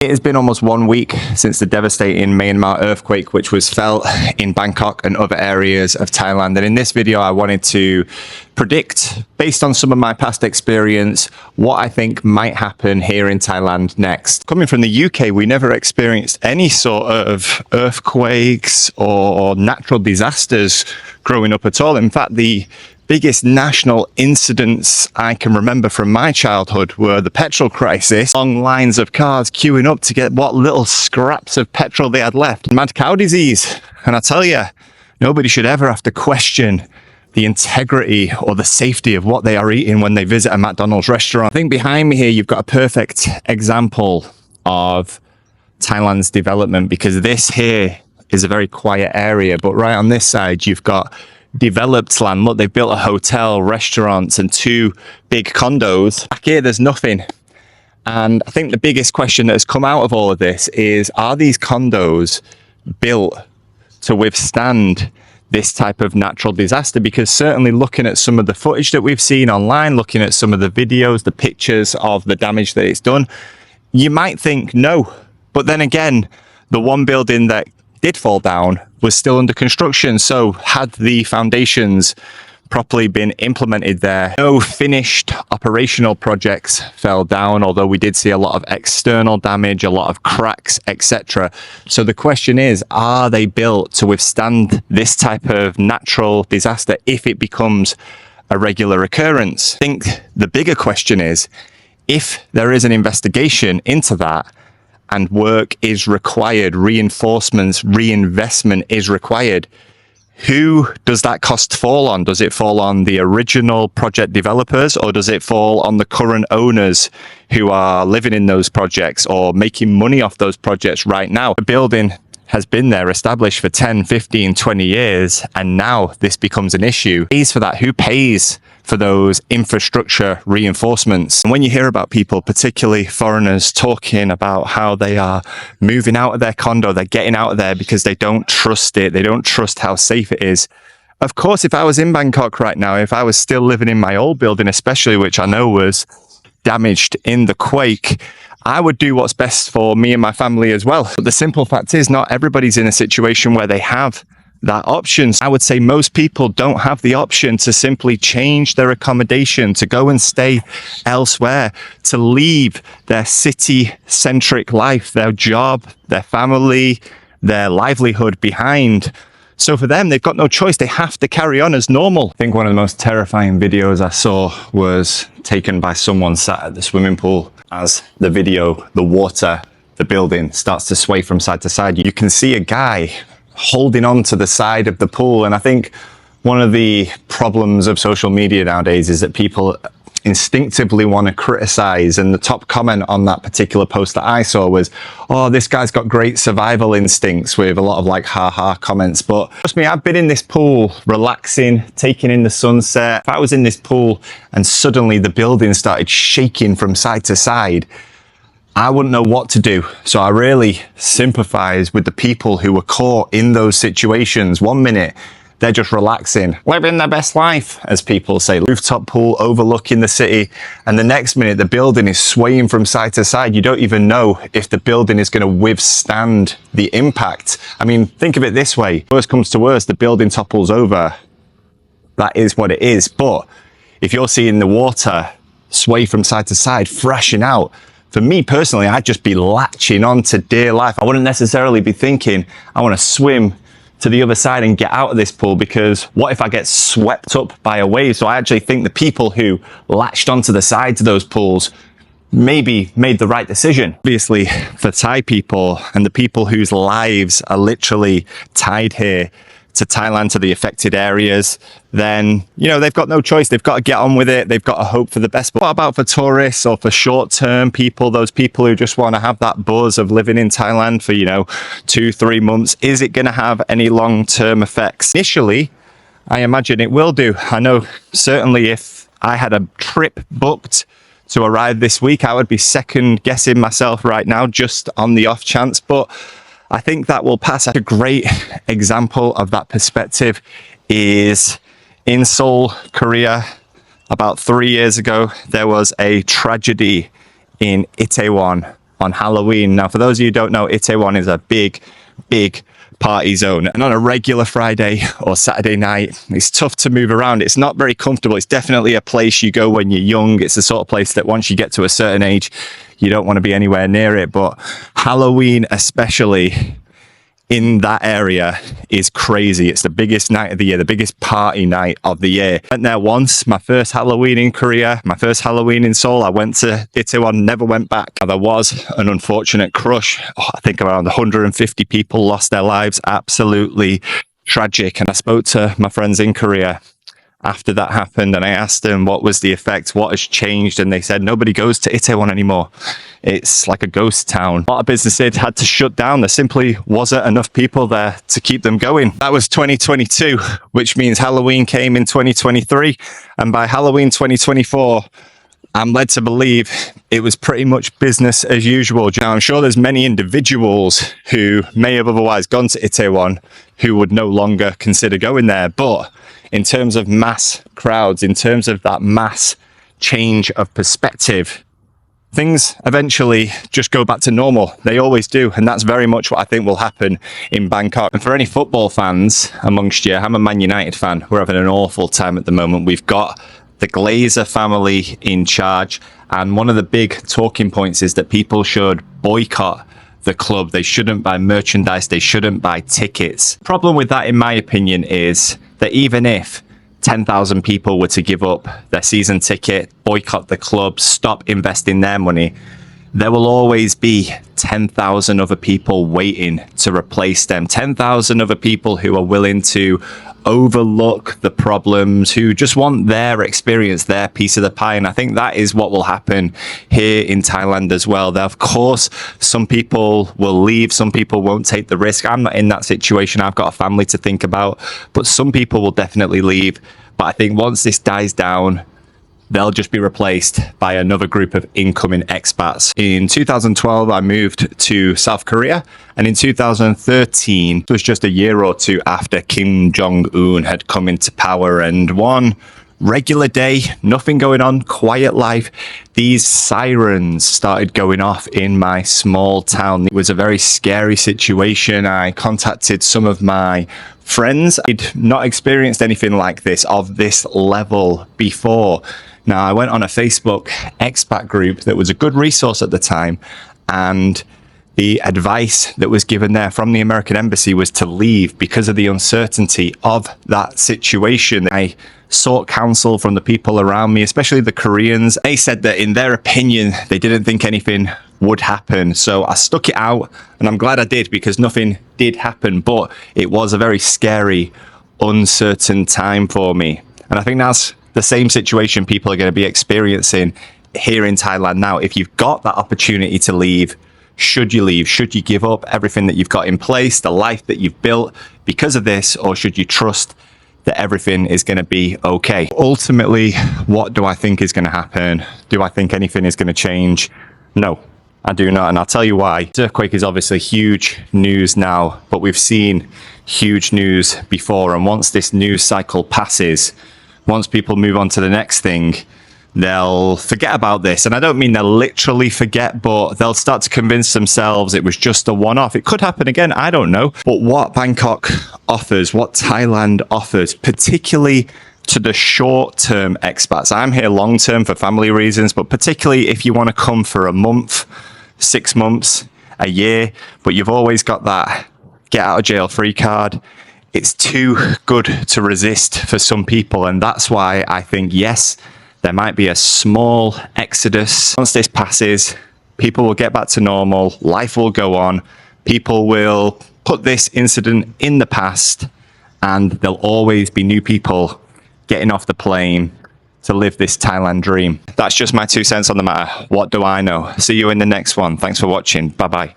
It has been almost 1 week since the devastating Myanmar earthquake, which was felt in Bangkok and other areas of Thailand. And in this video, I wanted to predict, based on some of my past experience, what I think might happen here in Thailand next. Coming from the UK, we never experienced any sort of earthquakes or natural disasters growing up at all. In fact, the biggest national incidents I can remember from my childhood were the petrol crisis. Long lines of cars queuing up to get what little scraps of petrol they had left. Mad cow disease. And I tell you, nobody should ever have to question the integrity or the safety of what they are eating when they visit a McDonald's restaurant. I think behind me here, you've got a perfect example of Thailand's development, because this here is a very quiet area, but right on this side, you've got developed land. Look, they've built a hotel, restaurants, and 2 big condos. Back here, there's nothing. And I think the biggest question that has come out of all of this is, are these condos built to withstand this type of natural disaster? Because certainly looking at some of the footage that we've seen online, looking at some of the videos, the pictures of the damage that it's done, you might think no. But then again, the one building that did fall down was still under construction. So had the foundations properly been implemented there, no finished operational projects fell down, although we did see a lot of external damage, a lot of cracks, etc. So the question is, are they built to withstand this type of natural disaster if it becomes a regular occurrence? I think the bigger question is, if there is an investigation into that, and work is required, reinforcements, reinvestment is required, who does that cost fall on? Does it fall on the original project developers, or does it fall on the current owners who are living in those projects or making money off those projects right now? The building has been there established for 10, 15, 20 years, and now this becomes an issue. Who pays for that? Who pays for those infrastructure reinforcements? And when you hear about people, particularly foreigners, talking about how they are moving out of their condo, they're getting out of there because they don't trust it, they don't trust how safe it is. Of course, if I was in Bangkok right now, if I was still living in my old building, especially, which I know was damaged in the quake, I would do what's best for me and my family as well. But the simple fact is, not everybody's in a situation where they have that option. I would say most people don't have the option to simply change their accommodation, to go and stay elsewhere, to leave their city-centric life, their job, their family, their livelihood behind. So for them, they've got no choice. They have to carry on as normal. I think one of the most terrifying videos I saw was taken by someone sat at the swimming pool. As the video, the water, the building starts to sway from side to side, you can see a guy holding on to the side of the pool. And I think one of the problems of social media nowadays is that people instinctively want to criticize, and the top comment on that particular post that I saw was, oh, this guy's got great survival instincts, with a lot of like ha comments. But trust me, I've been in this pool relaxing, taking in the sunset. If I was in this pool and suddenly the building started shaking from side to side, I wouldn't know what to do. So I really sympathize with the people who were caught in those situations. 1 minute they're just relaxing, living their best life, as people say, rooftop pool overlooking the city, and the next minute the building is swaying from side to side. You don't even know if the building is going to withstand the impact. I mean, think of it this way. Worst comes to worst, the building topples over. That is what it is. But if you're seeing the water sway from side to side, thrashing out, for me personally, I'd just be latching on to dear life. I wouldn't necessarily be thinking, I want to swim to the other side and get out of this pool, because what if I get swept up by a wave? So I actually think the people who latched onto the sides of those pools maybe made the right decision. Obviously, for Thai people and the people whose lives are literally tied here to Thailand, to the affected areas, then, you know, they've got no choice. They've got to get on with it. They've got to hope for the best. But what about for tourists or for short-term people, those people who just want to have that buzz of living in Thailand for, 2-3 months? Is it going to have any long-term effects? Initially, I imagine it will do. I know certainly if I had a trip booked to arrive this week, I would be second guessing myself right now, just on the off chance. But I think that will pass. A great example of that perspective is in Seoul, Korea. About 3 years ago, there was a tragedy in Itaewon on Halloween. Now, for those of you who don't know, Itaewon is a big party zone, and on a regular Friday or Saturday night, it's tough to move around. It's not very comfortable. It's definitely a place you go when you're young. It's the sort of place that once you get to a certain age, you don't want to be anywhere near it. But Halloween, especially in that area, is crazy. It's the biggest night of the year, the biggest party night of the year. I went there once, my first Halloween in Korea, my first Halloween in Seoul. I went to Itaewon, never went back. Now, there was an unfortunate crush. I think around 150 people lost their lives. Absolutely tragic. And I spoke to my friends in Korea after that happened, and I asked them what was the effect, what has changed, and they said nobody goes to Itaewon anymore. It's like a ghost town. A lot of businesses had to shut down. There simply wasn't enough people there to keep them going. That was 2022, which means Halloween came in 2023, and by Halloween 2024, I'm led to believe it was pretty much business as usual. Now, I'm sure there's many individuals who may have otherwise gone to Itaewon who would no longer consider going there, but in terms of mass crowds, in terms of that mass change of perspective, things eventually just go back to normal. They always do. And that's very much what I think will happen in Bangkok. And for any football fans amongst you, I'm a Man United fan. We're having an awful time at the moment. We've got the Glazer family in charge. And one of the big talking points is that people should boycott the club. They shouldn't buy merchandise. They shouldn't buy tickets. The problem with that, in my opinion, is that even if 10,000 people were to give up their season ticket, boycott the club, stop investing their money, there will always be 10,000 other people waiting to replace them. 10,000 other people who are willing to overlook the problems, who just want their experience, their piece of the pie. And I think that is what will happen here in Thailand as well. Of course, some people will leave, some people won't take the risk. I'm not in that situation. I've got a family to think about, but some people will definitely leave. But I think once this dies down, they'll just be replaced by another group of incoming expats. In 2012, I moved to South Korea. And in 2013, it was just a year or two after Kim Jong-un had come into power. And one regular day, nothing going on, quiet life, these sirens started going off in my small town. It was a very scary situation. I contacted some of my friends. I'd not experienced anything like this, of this level before. Now, I went on a Facebook expat group that was a good resource at the time, and the advice that was given there from the American embassy was to leave because of the uncertainty of that situation. I sought counsel from the people around me, especially the Koreans. They said that in their opinion, they didn't think anything would happen. So I stuck it out, and I'm glad I did, because nothing did happen, but it was a very scary, uncertain time for me. And I think that's the same situation people are going to be experiencing here in Thailand now. If you've got that opportunity to leave, should you leave? Should you give up everything that you've got in place, the life that you've built because of this, or should you trust that everything is going to be okay? Ultimately, what do I think is going to happen? Do I think anything is going to change? No, I do not. And I'll tell you why. This earthquake is obviously huge news now, but we've seen huge news before. And once this news cycle passes, once people move on to the next thing, they'll forget about this. And I don't mean they'll literally forget, but they'll start to convince themselves it was just a one-off. It could happen again, I don't know. But what Bangkok offers, what Thailand offers, particularly to the short-term expats. I'm here long-term for family reasons, but particularly if you want to come for a month, 6 months, a year, but you've always got that get out of jail free card. It's too good to resist for some people. And that's why I think, yes, there might be a small exodus. Once this passes, people will get back to normal. Life will go on. People will put this incident in the past, and there'll always be new people getting off the plane to live this Thailand dream. That's just my 2 cents on the matter. What do I know? See you in the next one. Thanks for watching. Bye-bye.